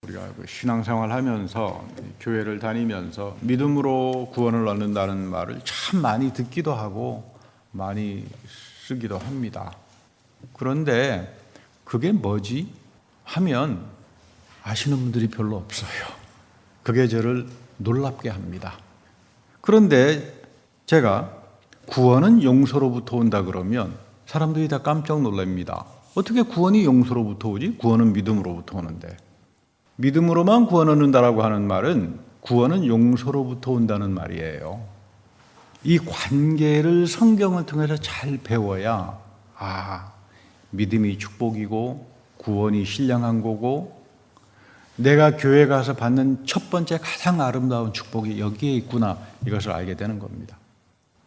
우리가 신앙생활 하면서 교회를 다니면서 믿음으로 구원을 얻는다는 말을 참 많이 듣기도 하고 많이 쓰기도 합니다. 그런데 그게 뭐지? 하면 아시는 분들이 별로 없어요. 그게 저를 놀랍게 합니다. 그런데 제가 구원은 용서로부터 온다 그러면 사람들이 다 깜짝 놀랍니다. 어떻게 구원이 용서로부터 오지? 구원은 믿음으로부터 오는데. 믿음으로만 구원 얻는다라고 하는 말은 구원은 용서로부터 온다는 말이에요. 이 관계를 성경을 통해서 잘 배워야 믿음이 축복이고 구원이 신령한 거고 내가 교회 가서 받는 첫 번째 가장 아름다운 축복이 여기에 있구나, 이것을 알게 되는 겁니다.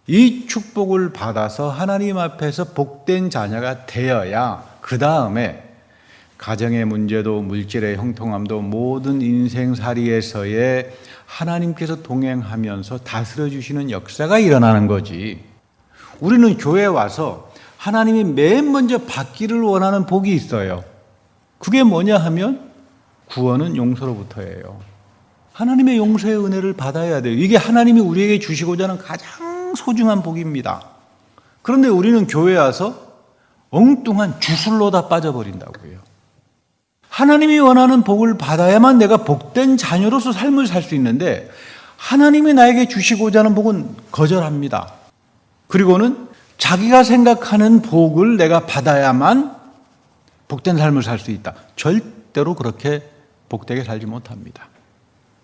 이 축복을 받아서 하나님 앞에서 복된 자녀가 되어야 그 다음에 가정의 문제도 물질의 형통함도 모든 인생살이에서의 하나님께서 동행하면서 다스려 주시는 역사가 일어나는 거지. 우리는 교회에 와서 하나님이 맨 먼저 받기를 원하는 복이 있어요. 그게 뭐냐 하면 구원은 용서로부터예요. 하나님의 용서의 은혜를 받아야 돼요. 이게 하나님이 우리에게 주시고자 하는 가장 소중한 복입니다. 그런데 우리는 교회에 와서 엉뚱한 주술로 다 빠져버린다고요. 하나님이 원하는 복을 받아야만 내가 복된 자녀로서 삶을 살 수 있는데 하나님이 나에게 주시고자 하는 복은 거절합니다. 그리고는 자기가 생각하는 복을 내가 받아야만 복된 삶을 살 수 있다. 절대로 그렇게 복되게 살지 못합니다.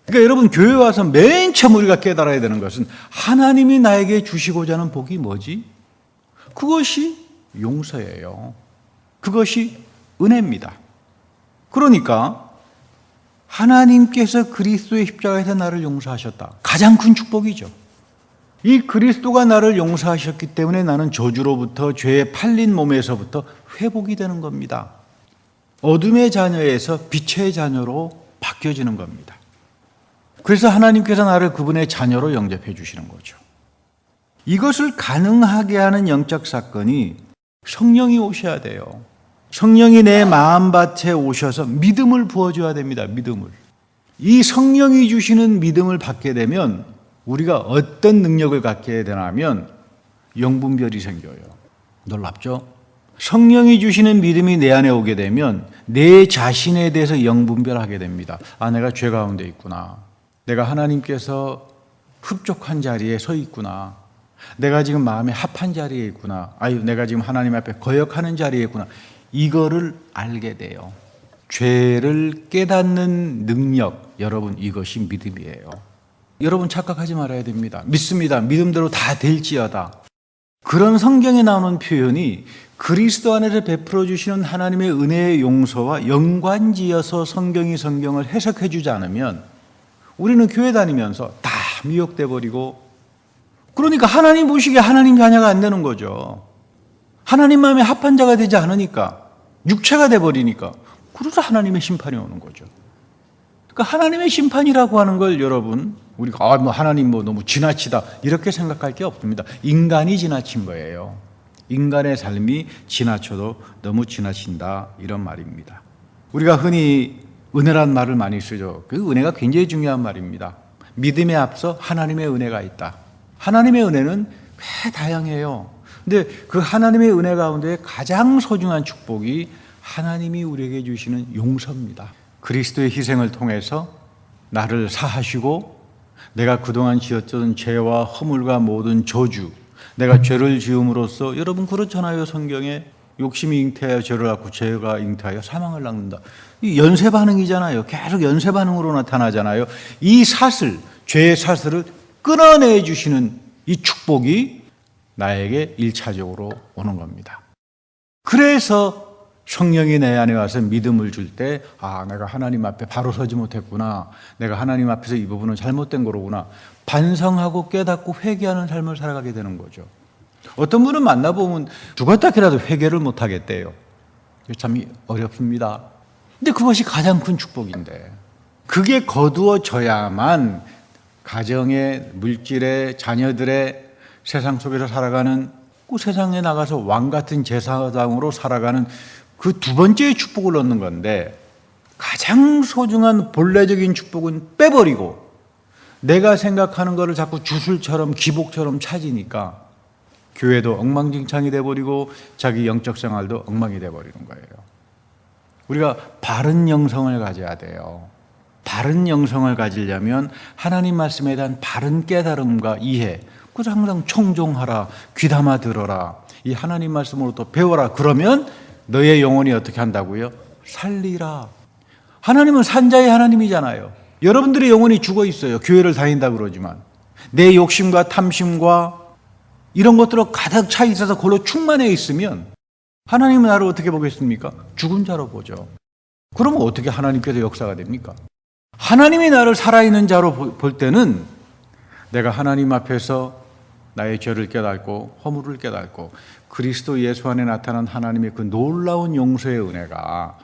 그러니까 여러분, 교회 와서 맨 처음 우리가 깨달아야 되는 것은 하나님이 나에게 주시고자 하는 복이 뭐지? 그것이 용서예요. 그것이 은혜입니다. 그러니까 하나님께서 그리스도의 십자가에서 나를 용서하셨다. 가장 큰 축복이죠. 이 그리스도가 나를 용서하셨기 때문에 나는 저주로부터, 죄에 팔린 몸에서부터 회복이 되는 겁니다. 어둠의 자녀에서 빛의 자녀로 바뀌어지는 겁니다. 그래서 하나님께서 나를 그분의 자녀로 영접해 주시는 거죠. 이것을 가능하게 하는 영적 사건이 성령이 오셔야 돼요. 성령이 내 마음밭에 오셔서 믿음을 부어줘야 됩니다. 믿음을. 이 성령이 주시는 믿음을 받게 되면 우리가 어떤 능력을 갖게 되냐면 영분별이 생겨요. 놀랍죠? 성령이 주시는 믿음이 내 안에 오게 되면 내 자신에 대해서 영분별하게 됩니다. 내가 죄 가운데 있구나. 내가 하나님께서 흡족한 자리에 서 있구나. 내가 지금 마음에 합한 자리에 있구나. 내가 지금 하나님 앞에 거역하는 자리에 있구나. 이거를 알게 돼요. 죄를 깨닫는 능력, 여러분, 이것이 믿음이에요. 여러분 착각하지 말아야 됩니다. 믿습니다. 믿음대로 다 될지어다. 그런 성경에 나오는 표현이 그리스도 안에서 베풀어 주시는 하나님의 은혜의 용서와 연관지어서 성경을 해석해 주지 않으면 우리는 교회 다니면서 다 미혹돼 버리고, 그러니까 하나님 보시기에 하나님 자녀가 안 되는 거죠. 하나님 마음에 합한 자가 되지 않으니까, 육체가 돼버리니까, 그래서 하나님의 심판이 오는 거죠. 그러니까 하나님의 심판이라고 하는 걸 여러분, 우리가 하나님 너무 지나치다 이렇게 생각할 게 없습니다. 인간이 지나친 거예요. 인간의 삶이 지나쳐도 너무 지나친다, 이런 말입니다. 우리가 흔히 은혜란 말을 많이 쓰죠. 그 은혜가 굉장히 중요한 말입니다. 믿음에 앞서 하나님의 은혜가 있다. 하나님의 은혜는 꽤 다양해요. 근데 그 하나님의 은혜 가운데 가장 소중한 축복이 하나님이 우리에게 주시는 용서입니다. 그리스도의 희생을 통해서 나를 사하시고 내가 그동안 지었던 죄와 허물과 모든 저주, 내가 죄를 지음으로써, 여러분 그렇잖아요. 성경에 욕심이 잉태하여 죄를 낳고 죄가 잉태하여 사망을 낳는다. 이 연쇄 반응이잖아요. 계속 연쇄 반응으로 나타나잖아요. 이 사슬, 죄의 사슬을 끊어내 주시는 이 축복이 나에게 1차적으로 오는 겁니다. 그래서 성령이 내 안에 와서 믿음을 줄 때, 내가 하나님 앞에 바로 서지 못했구나. 내가 하나님 앞에서 이 부분은 잘못된 거로구나. 반성하고 깨닫고 회개하는 삶을 살아가게 되는 거죠. 어떤 분은 만나보면 죽었다 해라도 회개를 못 하겠대요. 참 어렵습니다. 근데 그것이 가장 큰 축복인데, 그게 거두어져야만 가정의, 물질의, 자녀들의 세상 속에서 살아가는, 그 세상에 나가서 왕 같은 제사장으로 살아가는 그 두 번째의 축복을 얻는 건데, 가장 소중한 본래적인 축복은 빼버리고 내가 생각하는 것을 자꾸 주술처럼 기복처럼 찾으니까 교회도 엉망진창이 돼버리고 자기 영적 생활도 엉망이 돼버리는 거예요. 우리가 바른 영성을 가져야 돼요. 바른 영성을 가지려면 하나님 말씀에 대한 바른 깨달음과 이해, 그래서 항상 청종하라, 귀담아 들어라, 이 하나님 말씀으로 또 배워라. 그러면 너의 영혼이 어떻게 한다고요? 살리라. 하나님은 산자의 하나님이잖아요. 여러분들의 영혼이 죽어 있어요. 교회를 다닌다 그러지만 내 욕심과 탐심과 이런 것들로 가득 차 있어서 그걸로 충만해 있으면 하나님은 나를 어떻게 보겠습니까? 죽은 자로 보죠. 그러면 어떻게 하나님께서 역사가 됩니까? 하나님이 나를 살아있는 자로 볼 때는 내가 하나님 앞에서 나의 죄를 깨닫고 허물을 깨닫고 그리스도 예수 안에 나타난 하나님의 그 놀라운 용서의 은혜가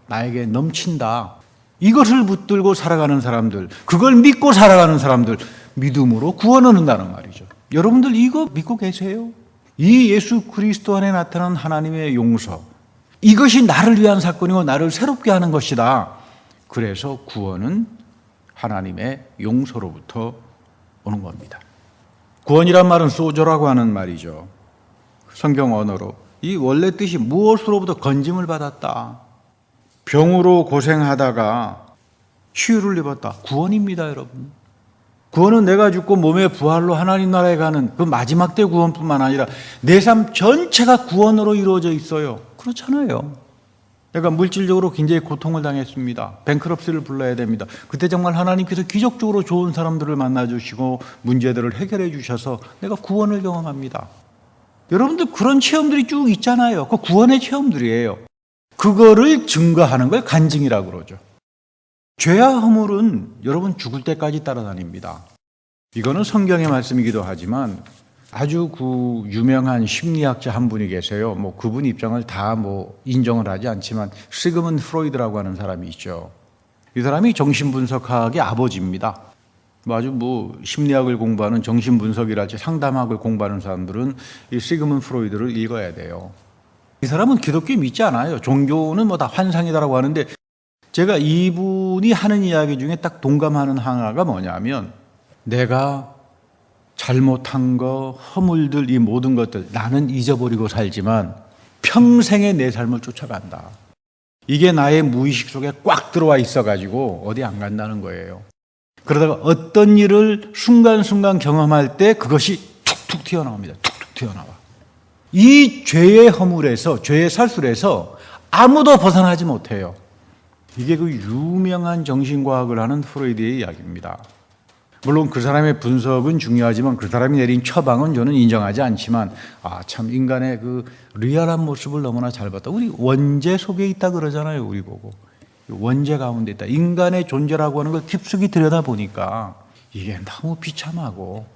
나에게 넘친다. 이것을 붙들고 살아가는 사람들, 그걸 믿고 살아가는 사람들, 믿음으로 구원을 얻는다는 말이죠. 여러분들 이거 믿고 계세요? 이 예수 그리스도 안에 나타난 하나님의 용서, 이것이 나를 위한 사건이고 나를 새롭게 하는 것이다. 그래서 구원은 하나님의 용서로부터 오는 겁니다. 구원이란 말은 소조라고 하는 말이죠. 성경 언어로 이 원래 뜻이 무엇으로부터 건짐을 받았다, 병으로 고생하다가 치유를 입었다. 구원입니다, 여러분. 구원은 내가 죽고 몸의 부활로 하나님 나라에 가는 그 마지막 때 구원뿐만 아니라 내 삶 전체가 구원으로 이루어져 있어요. 그렇잖아요. 내가 물질적으로 굉장히 고통을 당했습니다. 뱅크럽시를 불러야 됩니다. 그때 정말 하나님께서 기적적으로 좋은 사람들을 만나주시고 문제들을 해결해 주셔서 내가 구원을 경험합니다. 여러분들 그런 체험들이 쭉 있잖아요. 그 구원의 체험들이에요. 그거를 증거하는 걸 간증이라고 그러죠. 죄와 허물은 여러분 죽을 때까지 따라다닙니다. 이거는 성경의 말씀이기도 하지만 아주 그 유명한 심리학자 한 분이 계세요. 뭐 그분 입장을 다 인정을 하지 않지만 시그문드 프로이드라고 하는 사람이 있죠. 이 사람이 정신분석학의 아버지입니다. 아주 심리학을 공부하는 정신분석이랄지 상담학을 공부하는 사람들은 이 시그문드 프로이드를 읽어야 돼요. 이 사람은 기독교 믿지 않아요. 종교는 다 환상이다라고 하는데 제가 이분이 하는 이야기 중에 딱 동감하는 하나가 뭐냐면 내가 잘못한 거, 허물들, 이 모든 것들 나는 잊어버리고 살지만 평생에 내 삶을 쫓아간다. 이게 나의 무의식 속에 꽉 들어와 있어가지고 어디 안 간다는 거예요. 그러다가 어떤 일을 순간순간 경험할 때 그것이 툭툭 튀어나옵니다. 툭툭 튀어나와. 이 죄의 허물에서, 죄의 살술에서 아무도 벗어나지 못해요. 이게 그 유명한 정신과학을 하는 프로이드의 이야기입니다. 물론 그 사람의 분석은 중요하지만 그 사람이 내린 처방은 저는 인정하지 않지만 참 인간의 그 리얼한 모습을 너무나 잘 봤다. 우리 원죄 속에 있다 그러잖아요. 우리 보고. 원죄 가운데 있다. 인간의 존재라고 하는 걸 깊숙이 들여다보니까 이게 너무 비참하고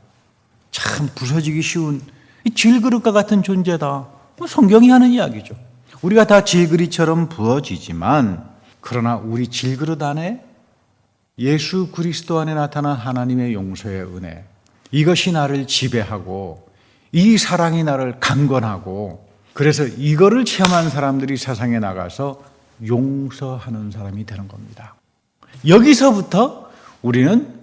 참 부서지기 쉬운 이 질그릇과 같은 존재다. 성경이 하는 이야기죠. 우리가 다 질그릇처럼 부어지지만 그러나 우리 질그릇 안에 예수 그리스도 안에 나타난 하나님의 용서의 은혜, 이것이 나를 지배하고 이 사랑이 나를 강건하고 그래서 이거를 체험한 사람들이 세상에 나가서 용서하는 사람이 되는 겁니다. 여기서부터 우리는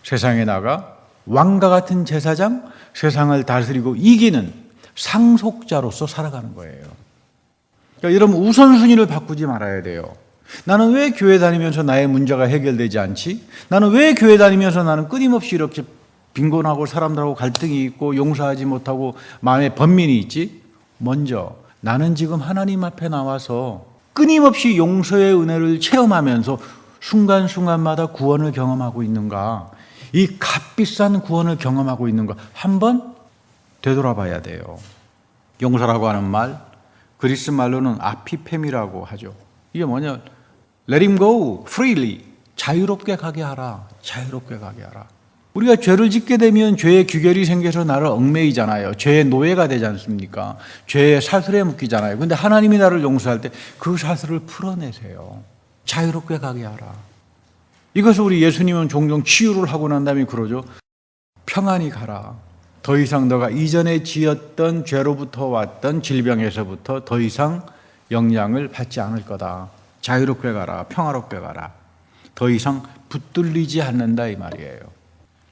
세상에 나가 왕과 같은 제사장, 세상을 다스리고 이기는 상속자로서 살아가는 거예요. 그러니까 여러분 우선순위를 바꾸지 말아야 돼요. 나는 왜 교회 다니면서 나의 문제가 해결되지 않지? 나는 왜 교회 다니면서 나는 끊임없이 이렇게 빈곤하고 사람들하고 갈등이 있고 용서하지 못하고 마음에 번민이 있지? 먼저 나는 지금 하나님 앞에 나와서 끊임없이 용서의 은혜를 체험하면서 순간순간마다 구원을 경험하고 있는가? 이 값비싼 구원을 경험하고 있는가? 한번 되돌아봐야 돼요. 용서라고 하는 말, 그리스 말로는 아피팸이라고 하죠. 이게 뭐냐? Let him go freely. 자유롭게 가게 하라. 자유롭게 가게 하라. 우리가 죄를 짓게 되면 죄의 규결이 생겨서 나를 얽매이잖아요. 죄의 노예가 되지 않습니까? 죄의 사슬에 묶이잖아요. 그런데 하나님이 나를 용서할 때 그 사슬을 풀어내세요. 자유롭게 가게 하라. 이것을 우리 예수님은 종종 치유를 하고 난 다음에 그러죠. 평안히 가라. 더 이상 너가 이전에 지었던 죄로부터 왔던 질병에서부터 더 이상 영향을 받지 않을 거다. 자유롭게 가라, 평화롭게 가라. 더 이상 붙들리지 않는다 이 말이에요.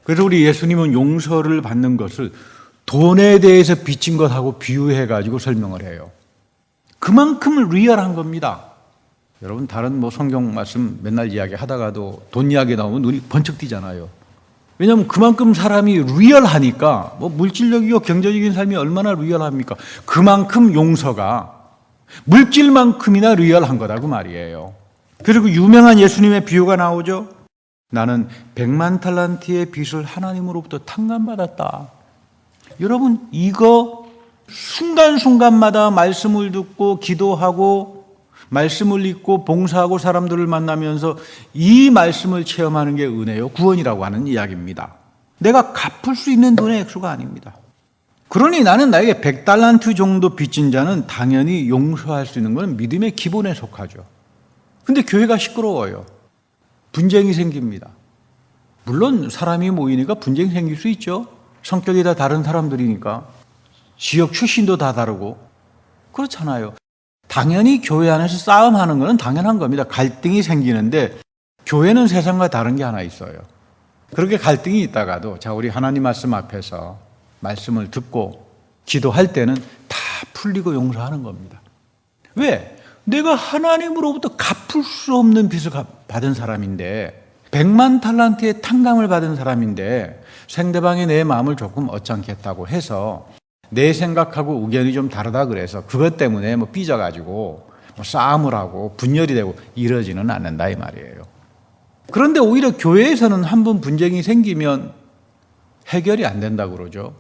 그래서 우리 예수님은 용서를 받는 것을 돈에 대해서 빚진 것하고 비유해 가지고 설명을 해요. 그만큼 리얼한 겁니다. 여러분 다른 성경 말씀 맨날 이야기 하다가도 돈 이야기 나오면 눈이 번쩍 띄잖아요. 왜냐하면 그만큼 사람이 리얼하니까 물질적이고 경제적인 삶이 얼마나 리얼합니까? 그만큼 용서가 물질만큼이나 리얼한 거다 그 말이에요. 그리고 유명한 예수님의 비유가 나오죠. 나는 100만 달란트의 빚을 하나님으로부터 탕감받았다. 여러분 이거 순간순간마다 말씀을 듣고 기도하고 말씀을 읽고 봉사하고 사람들을 만나면서 이 말씀을 체험하는 게 은혜요 구원이라고 하는 이야기입니다. 내가 갚을 수 있는 돈의 액수가 아닙니다. 그러니 나는 나에게 100달란트 정도 빚진 자는 당연히 용서할 수 있는 건 믿음의 기본에 속하죠. 근데 교회가 시끄러워요. 분쟁이 생깁니다. 물론 사람이 모이니까 분쟁이 생길 수 있죠. 성격이 다 다른 사람들이니까. 지역 출신도 다 다르고. 그렇잖아요. 당연히 교회 안에서 싸움하는 건 당연한 겁니다. 갈등이 생기는데 교회는 세상과 다른 게 하나 있어요. 그렇게 갈등이 있다가도 자 우리 하나님 말씀 앞에서 말씀을 듣고 기도할 때는 다 풀리고 용서하는 겁니다. 왜? 내가 하나님으로부터 갚을 수 없는 빚을 받은 사람인데 100만 달란트의 탕감을 받은 사람인데 상대방이 내 마음을 조금 얻지않겠다고 해서 내 생각하고 의견이 좀 다르다 그래서 그것 때문에 삐져가지고 싸움을 하고 분열이 되고 이러지는 않는다 이 말이에요. 그런데 오히려 교회에서는 한 번 분쟁이 생기면 해결이 안 된다고 그러죠.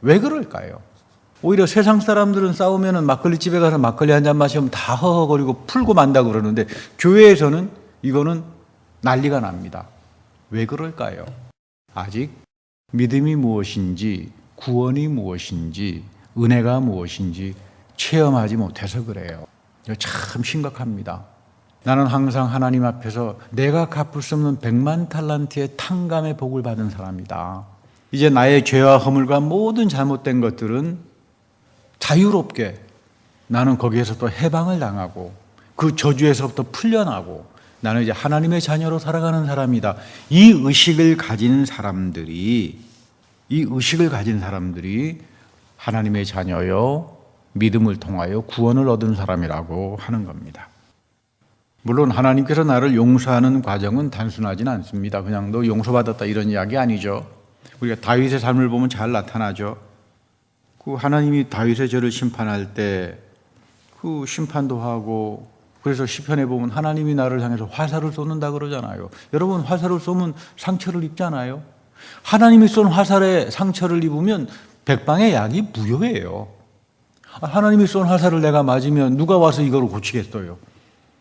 왜 그럴까요? 오히려 세상 사람들은 싸우면 막걸리집에 가서 막걸리 한 잔 마시면 다 허허거리고 풀고 만다고 그러는데 교회에서는 이거는 난리가 납니다. 왜 그럴까요? 아직 믿음이 무엇인지 구원이 무엇인지 은혜가 무엇인지 체험하지 못해서 그래요. 이거 참 심각합니다. 나는 항상 하나님 앞에서 내가 갚을 수 없는 100만 달란트의 탕감의 복을 받은 사람이다. 이제 나의 죄와 허물과 모든 잘못된 것들은 자유롭게 나는 거기에서 또 해방을 당하고 그 저주에서부터 풀려나고 나는 이제 하나님의 자녀로 살아가는 사람이다. 이 의식을 가진 사람들이 하나님의 자녀요 믿음을 통하여 구원을 얻은 사람이라고 하는 겁니다. 물론 하나님께서 나를 용서하는 과정은 단순하진 않습니다. 그냥 너 용서받았다 이런 이야기 아니죠. 우리가 다윗의 삶을 보면 잘 나타나죠. 그 하나님이 다윗의 죄를 심판할 때 그 심판도 하고 그래서 시편에 보면 하나님이 나를 향해서 화살을 쏘는다 그러잖아요. 여러분 화살을 쏘면 상처를 입잖아요. 하나님이 쏜 화살에 상처를 입으면 백방의 약이 무효예요. 하나님이 쏜 화살을 내가 맞으면 누가 와서 이걸 고치겠어요?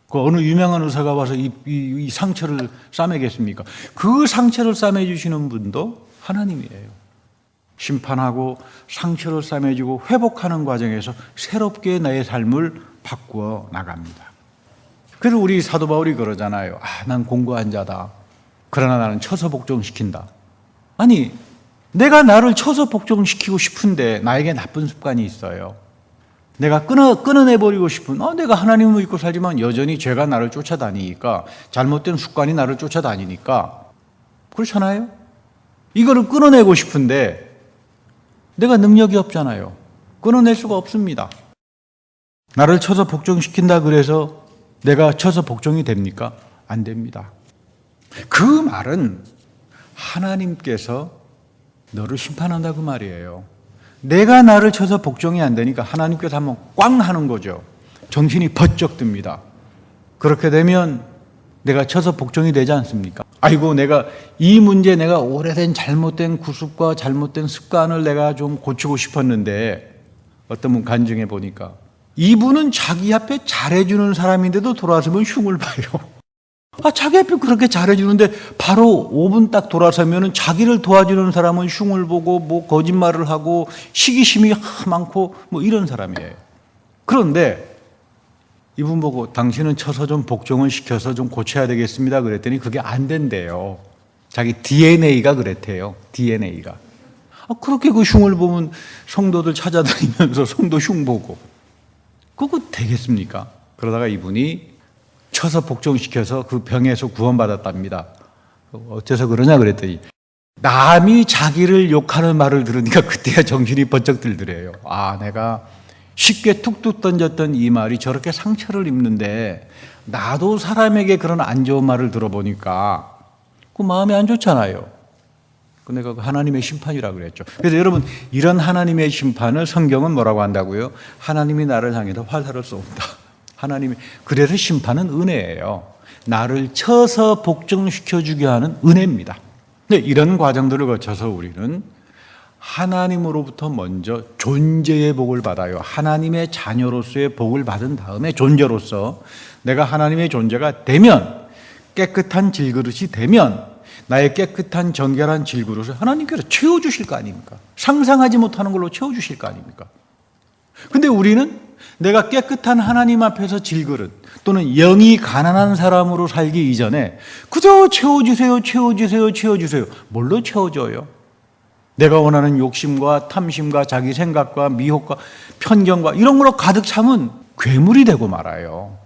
그 어느 유명한 의사가 와서 이 상처를 싸매겠습니까? 그 상처를 싸매주시는 분도 하나님이에요. 심판하고 상처를 싸매주고 회복하는 과정에서 새롭게 나의 삶을 바꾸어 나갑니다. 그래서 우리 사도 바울이 그러잖아요. 난 공고한 자다. 그러나 나는 쳐서 복종시킨다. 아니, 내가 나를 쳐서 복종시키고 싶은데 나에게 나쁜 습관이 있어요. 내가 끊어내버리고 싶은, 내가 하나님을 믿고 살지만 여전히 죄가 나를 쫓아다니니까, 잘못된 습관이 나를 쫓아다니니까, 그렇잖아요? 이거를 끊어내고 싶은데, 내가 능력이 없잖아요. 끊어낼 수가 없습니다. 나를 쳐서 복종시킨다 그래서 내가 쳐서 복종이 됩니까? 안 됩니다. 그 말은 하나님께서 너를 심판한다 그 말이에요. 내가 나를 쳐서 복종이 안 되니까 하나님께서 한번 꽝 하는 거죠. 정신이 번쩍 듭니다. 그렇게 되면 내가 쳐서 복종이 되지 않습니까? 아이고 내가 이 문제 내가 오래된 잘못된 구습과 잘못된 습관을 내가 좀 고치고 싶었는데 어떤 분 간증해 보니까 이분은 자기 앞에 잘해주는 사람인데도 돌아서면 흉을 봐요. 자기 앞에 그렇게 잘해주는데 바로 5분 딱 돌아서면 자기를 도와주는 사람은 흉을 보고 거짓말을 하고 시기심이 많고 이런 사람이에요. 그런데 이분 보고 당신은 쳐서 좀 복종을 시켜서 좀 고쳐야 되겠습니다. 그랬더니 그게 안 된대요. 자기 DNA가 그랬대요. DNA가. 그렇게 그 흉을 보면 성도들 찾아다니면서 성도 흉 보고. 그거 되겠습니까? 그러다가 이분이 쳐서 복종시켜서 그 병에서 구원받았답니다. 어째서 그러냐 그랬더니 남이 자기를 욕하는 말을 들으니까 그때야 정신이 번쩍 들더래요. 아, 내가 쉽게 툭툭 던졌던 이 말이 저렇게 상처를 입는데 나도 사람에게 그런 안 좋은 말을 들어보니까 그 마음이 안 좋잖아요. 내가 하나님의 심판이라고 그랬죠. 그래서 여러분, 이런 하나님의 심판을 성경은 뭐라고 한다고요? 하나님이 나를 향해서 화살을 쏜다. 그래서 심판은 은혜예요. 나를 쳐서 복종시켜주게 하는 은혜입니다. 근데 이런 과정들을 거쳐서 우리는 하나님으로부터 먼저 존재의 복을 받아요. 하나님의 자녀로서의 복을 받은 다음에 존재로서 내가 하나님의 존재가 되면, 깨끗한 질그릇이 되면, 나의 깨끗한 정결한 질그릇을 하나님께서 채워주실 거 아닙니까? 상상하지 못하는 걸로 채워주실 거 아닙니까? 근데 우리는 내가 깨끗한 하나님 앞에서 질그릇 또는 영이 가난한 사람으로 살기 이전에 그저 채워주세요, 채워주세요, 채워주세요. 뭘로 채워줘요? 내가 원하는 욕심과 탐심과 자기 생각과 미혹과 편견과 이런 걸로 가득 참은 괴물이 되고 말아요.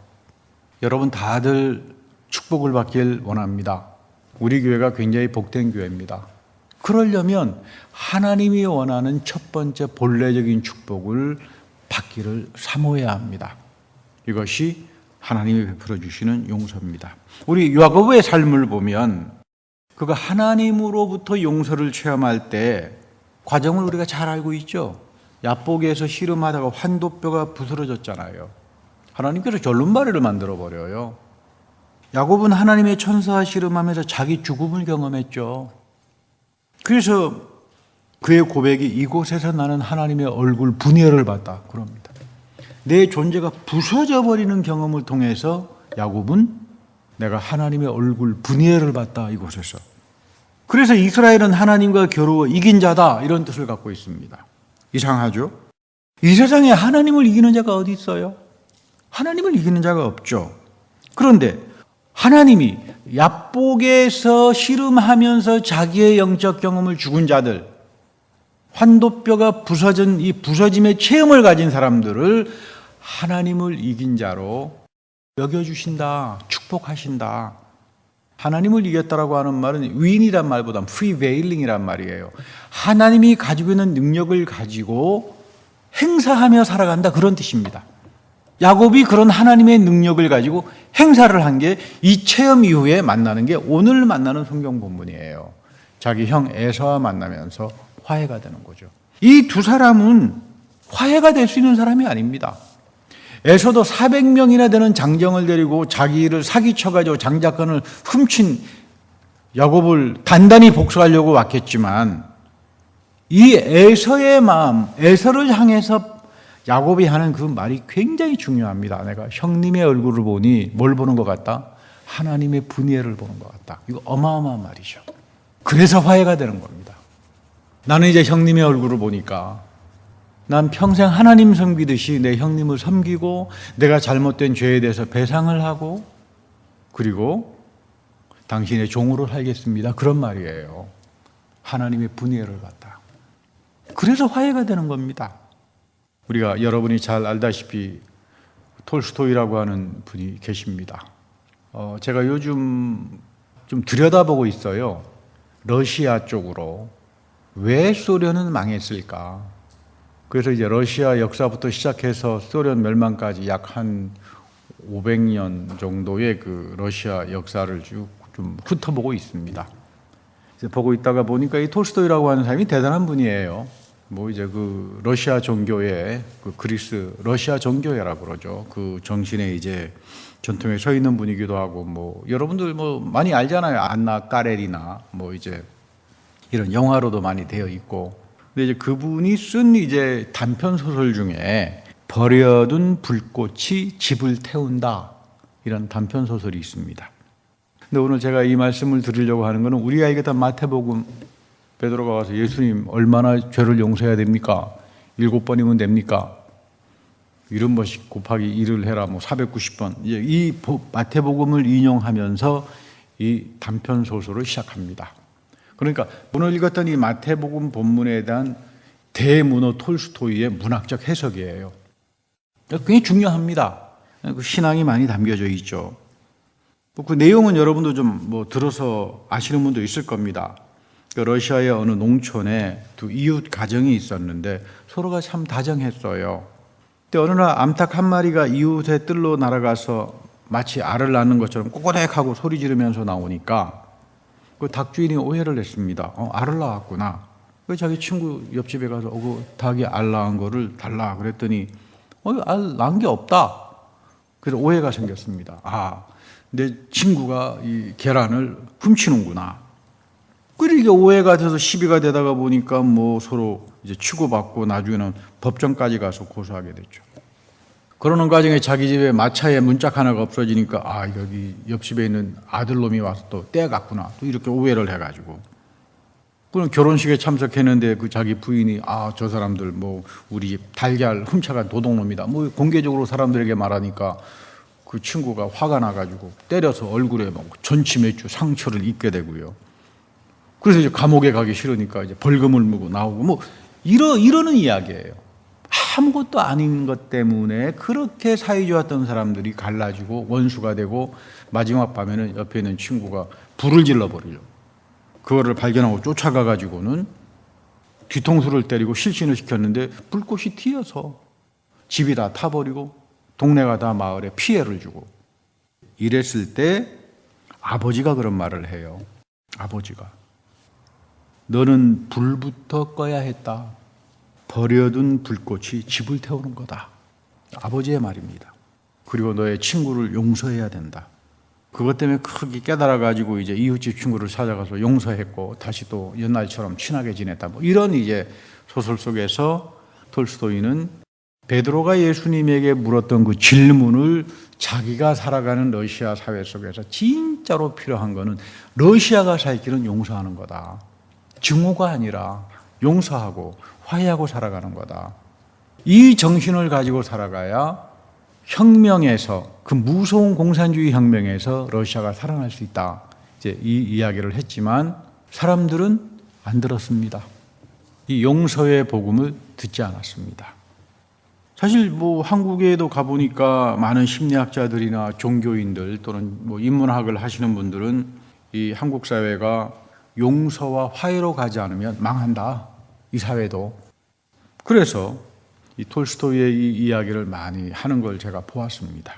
여러분 다들 축복을 받길 원합니다. 우리 교회가 굉장히 복된 교회입니다. 그러려면 하나님이 원하는 첫 번째 본래적인 축복을 받기를 사모해야 합니다. 이것이 하나님이 베풀어 주시는 용서입니다. 우리 야고보의 삶을 보면 그가 하나님으로부터 용서를 체험할 때 과정을 우리가 잘 알고 있죠. 야복에서 씨름하다가 환도뼈가 부스러졌잖아요. 하나님께서 절름발이를 만들어 버려요. 야곱은 하나님의 천사와 씨름하면서 자기 죽음을 경험했죠. 그래서 그의 고백이 이곳에서 나는 하나님의 얼굴 분열을 봤다 그럽니다. 내 존재가 부서져 버리는 경험을 통해서 야곱은 내가 하나님의 얼굴 분열을 봤다 이곳에서. 그래서 이스라엘은 하나님과 겨루어 이긴 자다 이런 뜻을 갖고 있습니다. 이상하죠? 이 세상에 하나님을 이기는 자가 어디 있어요? 하나님을 이기는 자가 없죠. 그런데 하나님이 야복에서 씨름하면서 자기의 영적 경험을 죽은 자들, 환도뼈가 부서진 이 부서짐의 체험을 가진 사람들을 하나님을 이긴 자로 여겨주신다, 축복하신다. 하나님을 이겼다라고 하는 말은 윈이란 말보다 프리베일링이란 말이에요. 하나님이 가지고 있는 능력을 가지고 행사하며 살아간다 그런 뜻입니다. 야곱이 그런 하나님의 능력을 가지고 행사를 한 게 이 체험 이후에 만나는 게 오늘 만나는 성경 본문이에요. 자기 형 에서와 만나면서 화해가 되는 거죠. 이 두 사람은 화해가 될 수 있는 사람이 아닙니다. 에서도 400명이나 되는 장정을 데리고 자기를 사기쳐가지고 장자권을 훔친 야곱을 단단히 복수하려고 왔겠지만 이 에서의 마음, 에서를 향해서 야곱이 하는 그 말이 굉장히 중요합니다. 내가 형님의 얼굴을 보니 뭘 보는 것 같다? 하나님의 분예를 보는 것 같다. 이거 어마어마한 말이죠. 그래서 화해가 되는 겁니다. 나는 이제 형님의 얼굴을 보니까 난 평생 하나님 섬기듯이 내 형님을 섬기고 내가 잘못된 죄에 대해서 배상을 하고 그리고 당신의 종으로 살겠습니다. 그런 말이에요. 하나님의 분예를 받다. 그래서 화해가 되는 겁니다. 우리가 여러분이 잘 알다시피 톨스토이라고 하는 분이 계십니다. 제가 요즘 좀 들여다보고 있어요. 러시아 쪽으로 왜 소련은 망했을까? 그래서 이제 러시아 역사부터 시작해서 소련 멸망까지 약 한 500년 정도의 그 러시아 역사를 쭉 좀 훑어보고 있습니다. 이제 보고 있다가 보니까 이 톨스토이라고 하는 사람이 대단한 분이에요. 뭐 이제 그 러시아 종교의 그 그리스 러시아 종교회라고 그러죠. 그 정신에 이제 전통에 서 있는 분이기도 하고 뭐 여러분들 뭐 많이 알잖아요. 안나 까레리나 뭐 이제 이런 영화로도 많이 되어 있고. 근데 이제 그분이 쓴 이제 단편 소설 중에 버려둔 불꽃이 집을 태운다 이런 단편 소설이 있습니다. 근데 오늘 제가 이 말씀을 드리려고 하는 것은 우리가 읽었던 마태복음 베드로가 와서 예수님 얼마나 죄를 용서해야 됩니까? 7번이면 됩니까? 70번씩 곱하기 1을 해라 뭐 490번 이 마태복음을 인용하면서 이 단편 소설을 시작합니다. 그러니까 오늘 읽었던 이 마태복음 본문에 대한 대문호 톨스토이의 문학적 해석이에요. 굉장히 중요합니다. 그 신앙이 많이 담겨져 있죠. 그 내용은 여러분도 좀 들어서 아시는 분도 있을 겁니다. 러시아의 어느 농촌에 두 이웃 가정이 있었는데 서로가 참 다정했어요. 근데 어느 날 암탉 한 마리가 이웃의 뜰로 날아가서 마치 알을 낳는 것처럼 꼬꼬댁하고 소리 지르면서 나오니까 그 닭 주인이 오해를 했습니다. 알을 낳았구나. 그래서 자기 친구 옆집에 가서 그 닭이 알 낳은 거를 달라 그랬더니 알 낳은 게 없다. 그래서 오해가 생겼습니다. 내 친구가 이 계란을 훔치는구나. 그리고 이게 오해가 돼서 시비가 되다가 보니까 서로 이제 치고받고 나중에는 법정까지 가서 고소하게 됐죠. 그러는 과정에 자기 집에 마차에 문짝 하나가 없어지니까 여기 옆집에 있는 아들놈이 와서 또 떼갔구나. 또 이렇게 오해를 해가지고. 그럼 결혼식에 참석했는데 그 자기 부인이 저 사람들 우리 집 달걀 훔쳐간 도둑놈이다. 공개적으로 사람들에게 말하니까 그 친구가 화가 나가지고 때려서 얼굴에 전치 몇 주 상처를 입게 되고요. 그래서 이제 감옥에 가기 싫으니까 이제 벌금을 물고 나오고 이러는 이야기예요. 아무것도 아닌 것 때문에 그렇게 사이좋았던 사람들이 갈라지고 원수가 되고 마지막 밤에는 옆에 있는 친구가 불을 질러버리려고. 그거를 발견하고 쫓아가가지고는 뒤통수를 때리고 실신을 시켰는데 불꽃이 튀어서 집이 다 타버리고 동네가 다 마을에 피해를 주고 이랬을 때 아버지가 그런 말을 해요. 아버지가 너는 불부터 꺼야 했다. 버려둔 불꽃이 집을 태우는 거다. 아버지의 말입니다. 그리고 너의 친구를 용서해야 된다. 그것 때문에 크게 깨달아가지고 이제 이웃집 친구를 찾아가서 용서했고 다시 또 옛날처럼 친하게 지냈다. 이런 이제 소설 속에서 톨스토이는 베드로가 예수님에게 물었던 그 질문을 자기가 살아가는 러시아 사회 속에서 진짜로 필요한 거는 러시아가 살 길은 용서하는 거다. 증오가 아니라 용서하고 화해하고 살아가는 거다. 이 정신을 가지고 살아가야 혁명에서 그 무서운 공산주의 혁명에서 러시아가 살아날 수 있다. 이제 이 이야기를 했지만 사람들은 안 들었습니다. 이 용서의 복음을 듣지 않았습니다. 사실 한국에도 가보니까 많은 심리학자들이나 종교인들 또는 인문학을 하시는 분들은 이 한국 사회가 용서와 화해로 가지 않으면 망한다. 이 사회도. 그래서 이 톨스토이의 이 이야기를 많이 하는 걸 제가 보았습니다.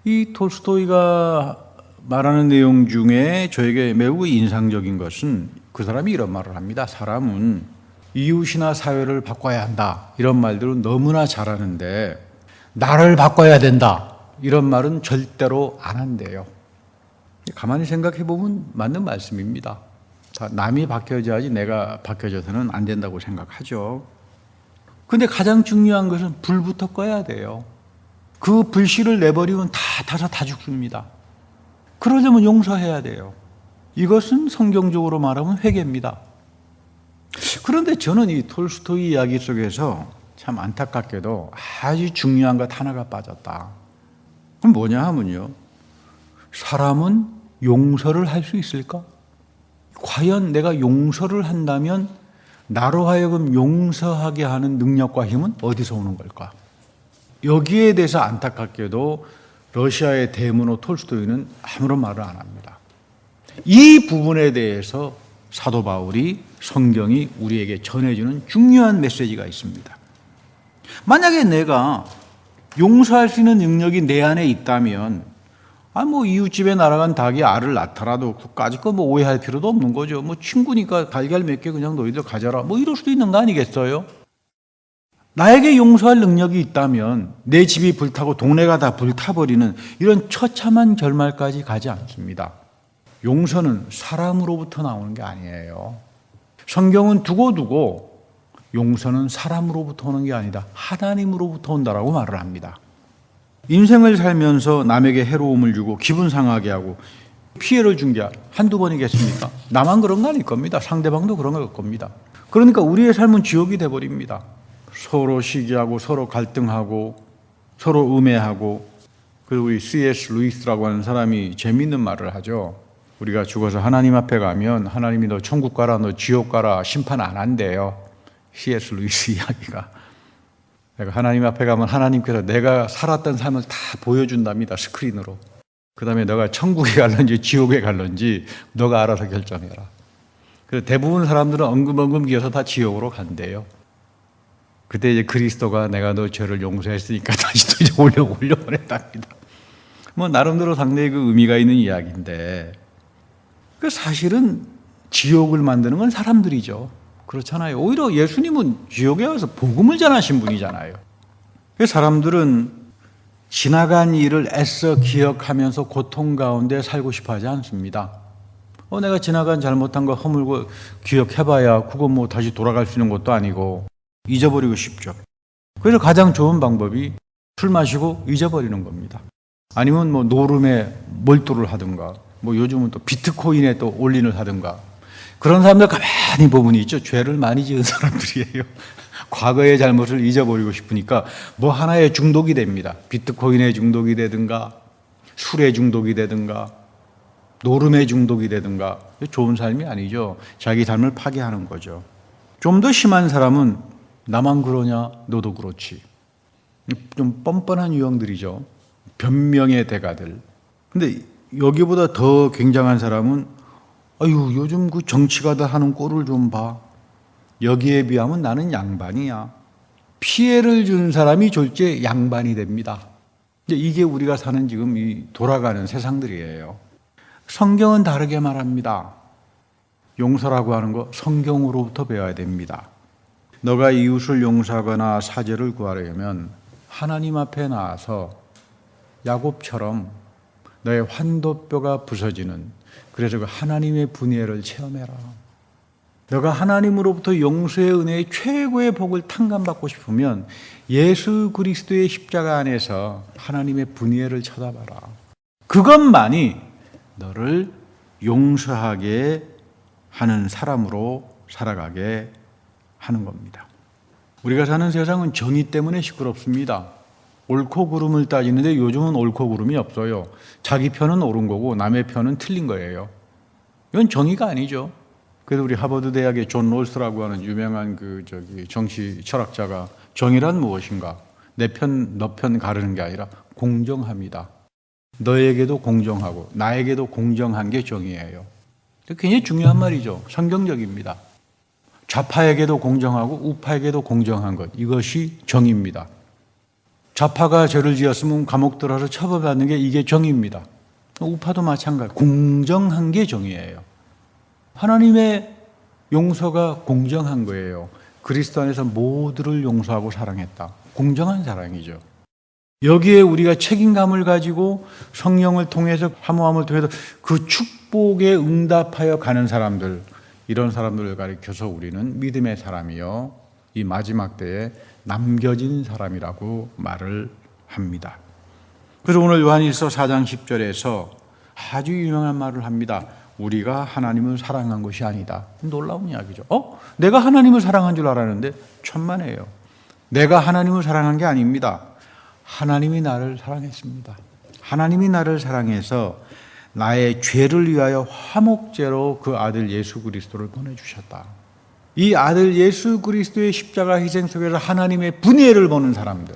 이 톨스토이가 말하는 내용 중에 저에게 매우 인상적인 것은 그 사람이 이런 말을 합니다. 사람은 이웃이나 사회를 바꿔야 한다. 이런 말들은 너무나 잘하는데 나를 바꿔야 된다. 이런 말은 절대로 안 한대요. 가만히 생각해 보면 맞는 말씀입니다. 남이 바뀌어야지 내가 바뀌어져서는 안 된다고 생각하죠. 근데 가장 중요한 것은 불부터 꺼야 돼요. 그 불씨를 내버리면 다 타서 다 죽습니다. 그러려면 용서해야 돼요. 이것은 성경적으로 말하면 회개입니다. 그런데 저는 이 톨스토이 이야기 속에서 참 안타깝게도 아주 중요한 것 하나가 빠졌다. 그럼 뭐냐 하면요. 사람은 용서를 할 수 있을까? 과연 내가 용서를 한다면 나로 하여금 용서하게 하는 능력과 힘은 어디서 오는 걸까? 여기에 대해서 안타깝게도 러시아의 대문호 톨스토이는 아무런 말을 안 합니다. 이 부분에 대해서 사도 바울이 성경이 우리에게 전해주는 중요한 메시지가 있습니다. 만약에 내가 용서할 수 있는 능력이 내 안에 있다면 이웃집에 날아간 닭이 알을 낳더라도 그까짓 거 오해할 필요도 없는 거죠. 친구니까 달걀 몇 개 그냥 너희들 가져라. 이럴 수도 있는 거 아니겠어요? 나에게 용서할 능력이 있다면 내 집이 불타고 동네가 다 불타버리는 이런 처참한 결말까지 가지 않습니다. 용서는 사람으로부터 나오는 게 아니에요. 성경은 두고두고 용서는 사람으로부터 오는 게 아니다. 하나님으로부터 온다라고 말을 합니다. 인생을 살면서 남에게 해로움을 주고 기분 상하게 하고 피해를 준 게 한두 번이겠습니까? 나만 그런 거 아닐 겁니다. 상대방도 그런 걸 겁니다. 그러니까 우리의 삶은 지옥이 돼버립니다. 서로 시기하고 서로 갈등하고 서로 음해하고. 그리고 우리 C.S. 루이스라고 하는 사람이 재미있는 말을 하죠. 우리가 죽어서 하나님 앞에 가면 하나님이 너 천국 가라 너 지옥 가라 심판 안 한대요. C.S. 루이스 이야기가. 내가 하나님 앞에 가면 하나님께서 내가 살았던 삶을 다 보여준답니다. 스크린으로. 그 다음에 너가 천국에 갈런지 지옥에 갈런지 너가 알아서 결정해라. 그래서 대부분 사람들은 엉금엉금 기어서 다 지옥으로 간대요. 그때 이제 그리스도가 내가 너 죄를 용서했으니까 다시 또 이제 올려보냈답니다. 뭐 나름대로 상당히 그 의미가 있는 이야기인데, 그 사실은 지옥을 만드는 건 사람들이죠. 그렇잖아요. 오히려 예수님은 지옥에 와서 복음을 전하신 분이잖아요. 그래서 사람들은 지나간 일을 애써 기억하면서 고통 가운데 살고 싶어 하지 않습니다. 내가 지나간 잘못한 거 허물고 기억해봐야 그거 뭐 다시 돌아갈 수 있는 것도 아니고 잊어버리고 싶죠. 그래서 가장 좋은 방법이 술 마시고 잊어버리는 겁니다. 아니면 뭐 노름에 몰두를 하든가, 뭐 요즘은 또 비트코인에 또 올인을 하든가. 그런 사람들 가만히 보면 있죠. 죄를 많이 지은 사람들이에요. 과거의 잘못을 잊어버리고 싶으니까 뭐 하나에 중독이 됩니다. 비트코인에 중독이 되든가, 술에 중독이 되든가, 노름에 중독이 되든가. 좋은 삶이 아니죠. 자기 삶을 파괴하는 거죠. 좀 더 심한 사람은 나만 그러냐, 너도 그렇지. 좀 뻔뻔한 유형들이죠. 변명의 대가들. 근데 여기보다 더 굉장한 사람은 아유, 요즘 그 정치가들 하는 꼴을 좀 봐. 여기에 비하면 나는 양반이야. 피해를 준 사람이 졸제 양반이 됩니다. 이게 우리가 사는 지금 이 돌아가는 세상들이에요. 성경은 다르게 말합니다. 용서라고 하는 거 성경으로부터 배워야 됩니다. 너가 이웃을 용서하거나 사죄를 구하려면 하나님 앞에 나와서 야곱처럼 너의 환도뼈가 부서지는, 그래서 그 하나님의 분예를 체험해라. 너가 하나님으로부터 용서의 은혜의 최고의 복을 탕감받고 싶으면 예수 그리스도의 십자가 안에서 하나님의 분예를 쳐다봐라. 그것만이 너를 용서하게 하는 사람으로 살아가게 하는 겁니다. 우리가 사는 세상은 정의 때문에 시끄럽습니다. 옳고 그름을 따지는데 요즘은 옳고 그름이 없어요. 자기 편은 옳은 거고 남의 편은 틀린 거예요. 이건 정의가 아니죠. 그래서 우리 하버드 대학의 존 롤스라고 하는 유명한 정치 철학자가 정의란 무엇인가? 내 편, 너 편 가르는 게 아니라 공정합니다. 너에게도 공정하고 나에게도 공정한 게 정의예요. 굉장히 중요한 말이죠. 성경적입니다. 좌파에게도 공정하고 우파에게도 공정한 것, 이것이 정의입니다. 좌파가 죄를 지었으면 감옥 들어서 처벌받는 게 이게 정의입니다. 우파도 마찬가지. 공정한 게 정의예요. 하나님의 용서가 공정한 거예요. 그리스도 안에서 모두를 용서하고 사랑했다. 공정한 사랑이죠. 여기에 우리가 책임감을 가지고 성령을 통해서 사모함을 통해서 그 축복에 응답하여 가는 사람들, 이런 사람들을 가리켜서 우리는 믿음의 사람이요, 이 마지막 때에 남겨진 사람이라고 말을 합니다. 그래서 오늘 요한일서 4장 10절에서 아주 유명한 말을 합니다. 우리가 하나님을 사랑한 것이 아니다. 놀라운 이야기죠. 내가 하나님을 사랑한 줄 알았는데 천만에요. 내가 하나님을 사랑한 게 아닙니다. 하나님이 나를 사랑했습니다. 하나님이 나를 사랑해서 나의 죄를 위하여 화목제로 그 아들 예수 그리스도를 보내주셨다. 이 아들 예수 그리스도의 십자가 희생 속에서 하나님의 분예를 보는 사람들,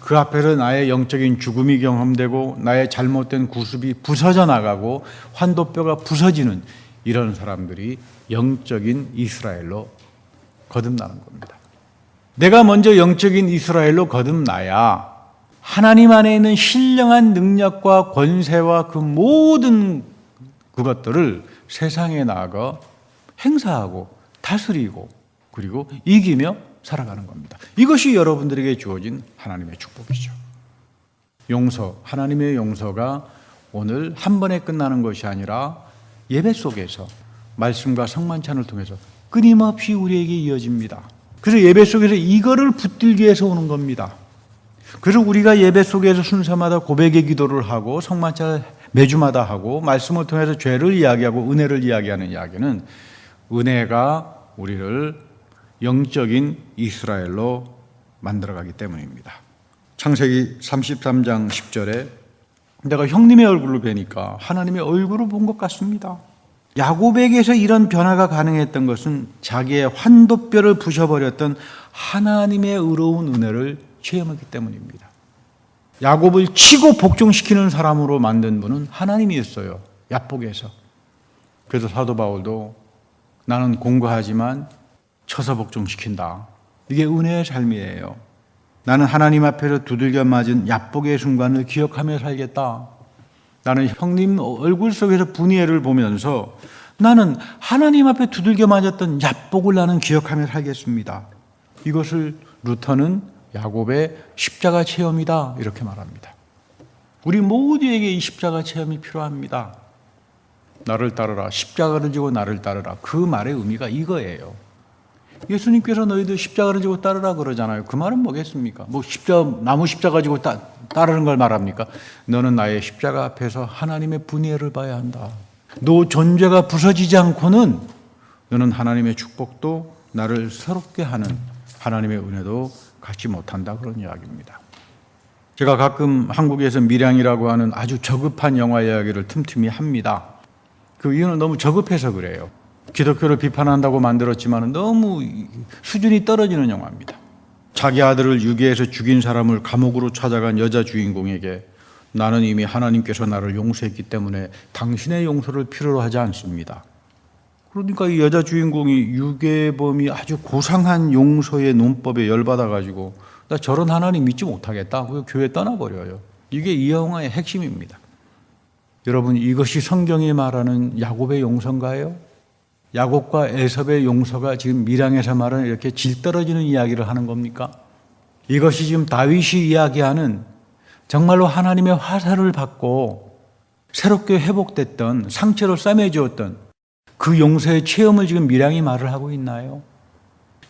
그 앞에서 나의 영적인 죽음이 경험되고 나의 잘못된 구습이 부서져 나가고 환도뼈가 부서지는 이런 사람들이 영적인 이스라엘로 거듭나는 겁니다. 내가 먼저 영적인 이스라엘로 거듭나야 하나님 안에 있는 신령한 능력과 권세와 그 모든 그것들을 세상에 나가 행사하고 다스리고 그리고 이기며 살아가는 겁니다. 이것이 여러분들에게 주어진 하나님의 축복이죠. 용서, 하나님의 용서가 오늘 한 번에 끝나는 것이 아니라 예배 속에서 말씀과 성만찬을 통해서 끊임없이 우리에게 이어집니다. 그래서 예배 속에서 이거를 붙들기 위해서 오는 겁니다. 그래서 우리가 예배 속에서 순서마다 고백의 기도를 하고 성만찬을 매주마다 하고 말씀을 통해서 죄를 이야기하고 은혜를 이야기하는 이야기는 은혜가 우리를 영적인 이스라엘로 만들어가기 때문입니다. 창세기 33장 10절에 내가 형님의 얼굴을 뵈니까 하나님의 얼굴을 본 것 같습니다. 야곱에게서 이런 변화가 가능했던 것은 자기의 환도뼈를 부셔버렸던 하나님의 의로운 은혜를 체험했기 때문입니다. 야곱을 치고 복종시키는 사람으로 만든 분은 하나님이었어요. 야복에서. 그래서 사도 바울도 나는 공고하지만 쳐서 복종시킨다. 이게 은혜의 삶이에요. 나는 하나님 앞에서 두들겨 맞은 야복의 순간을 기억하며 살겠다. 나는 형님 얼굴 속에서 분이엘을 보면서 나는 하나님 앞에 두들겨 맞았던 야복을 나는 기억하며 살겠습니다. 이것을 루터는 야곱의 십자가 체험이다 이렇게 말합니다. 우리 모두에게 이 십자가 체험이 필요합니다. 나를 따르라. 십자가를 지고 나를 따르라. 그 말의 의미가 이거예요. 예수님께서 너희들 십자가를 지고 따르라 그러잖아요. 그 말은 뭐겠습니까? 나무 십자가 지고 따르는 걸 말합니까? 너는 나의 십자가 앞에서 하나님의 분이엘을 봐야 한다. 너 존재가 부서지지 않고는 너는 하나님의 축복도 나를 새롭게 하는 하나님의 은혜도 갖지 못한다. 그런 이야기입니다. 제가 가끔 한국에서 밀양이라고 하는 아주 저급한 영화 이야기를 틈틈이 합니다. 그 이유는 너무 저급해서 그래요. 기독교를 비판한다고 만들었지만 너무 수준이 떨어지는 영화입니다. 자기 아들을 유괴해서 죽인 사람을 감옥으로 찾아간 여자 주인공에게 나는 이미 하나님께서 나를 용서했기 때문에 당신의 용서를 필요로 하지 않습니다. 그러니까 이 여자 주인공이 유괴범이 아주 고상한 용서의 논법에 열받아가지고 나 저런 하나님 믿지 못하겠다. 그 교회 떠나버려요. 이게 이 영화의 핵심입니다. 여러분, 이것이 성경이 말하는 야곱의 용서인가요? 야곱과 에섭의 용서가 지금 밀양에서 말하는 이렇게 질 떨어지는 이야기를 하는 겁니까? 이것이 지금 다윗이 이야기하는 정말로 하나님의 화살을 받고 새롭게 회복됐던 상처로 싸매주었던 그 용서의 체험을 지금 밀양이 말을 하고 있나요?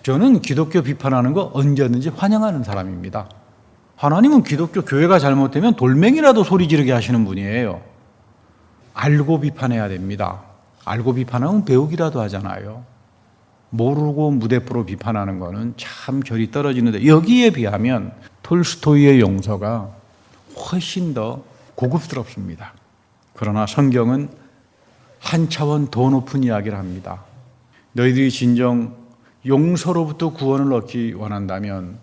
저는 기독교 비판하는 거 언제든지 환영하는 사람입니다. 하나님은 기독교 교회가 잘못되면 돌멩이라도 소리 지르게 하시는 분이에요. 알고 비판해야 됩니다. 알고 비판하면 배우기라도 하잖아요. 모르고 무대포로 비판하는 거는 참 결이 떨어지는데 여기에 비하면 톨스토이의 용서가 훨씬 더 고급스럽습니다. 그러나 성경은 한 차원 더 높은 이야기를 합니다. 너희들이 진정 용서로부터 구원을 얻기 원한다면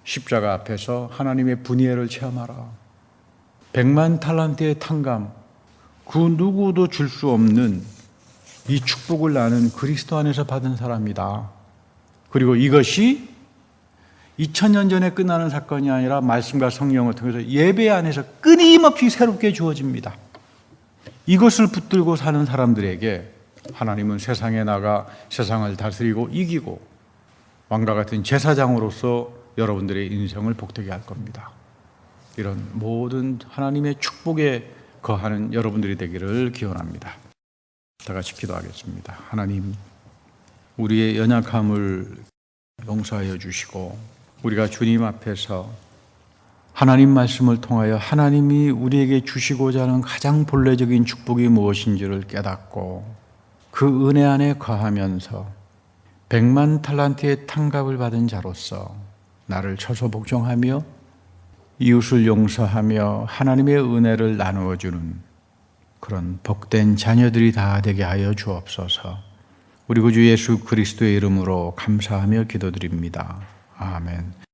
십자가 앞에서 하나님의 분이엘을 체험하라. 100만 탈란트의 탕감, 그 누구도 줄 수 없는 이 축복을 나는 그리스도 안에서 받은 사람이다. 그리고 이것이 2000년 전에 끝나는 사건이 아니라 말씀과 성령을 통해서 예배 안에서 끊임없이 새롭게 주어집니다. 이것을 붙들고 사는 사람들에게 하나님은 세상에 나가 세상을 다스리고 이기고 왕과 같은 제사장으로서 여러분들의 인생을 복되게 할 겁니다. 이런 모든 하나님의 축복에 거하는 여러분들이 되기를 기원합니다. 다 같이 기도하겠습니다. 하나님, 우리의 연약함을 용서하여 주시고 우리가 주님 앞에서 하나님 말씀을 통하여 하나님이 우리에게 주시고자 하는 가장 본래적인 축복이 무엇인지를 깨닫고 그 은혜 안에 거하면서 100만 탈란트의 탕갑을 받은 자로서 나를 쳐서 복종하며 이웃을 용서하며 하나님의 은혜를 나누어 주는 그런 복된 자녀들이 다 되게 하여 주옵소서. 우리 구주 예수 그리스도의 이름으로 감사하며 기도드립니다. 아멘.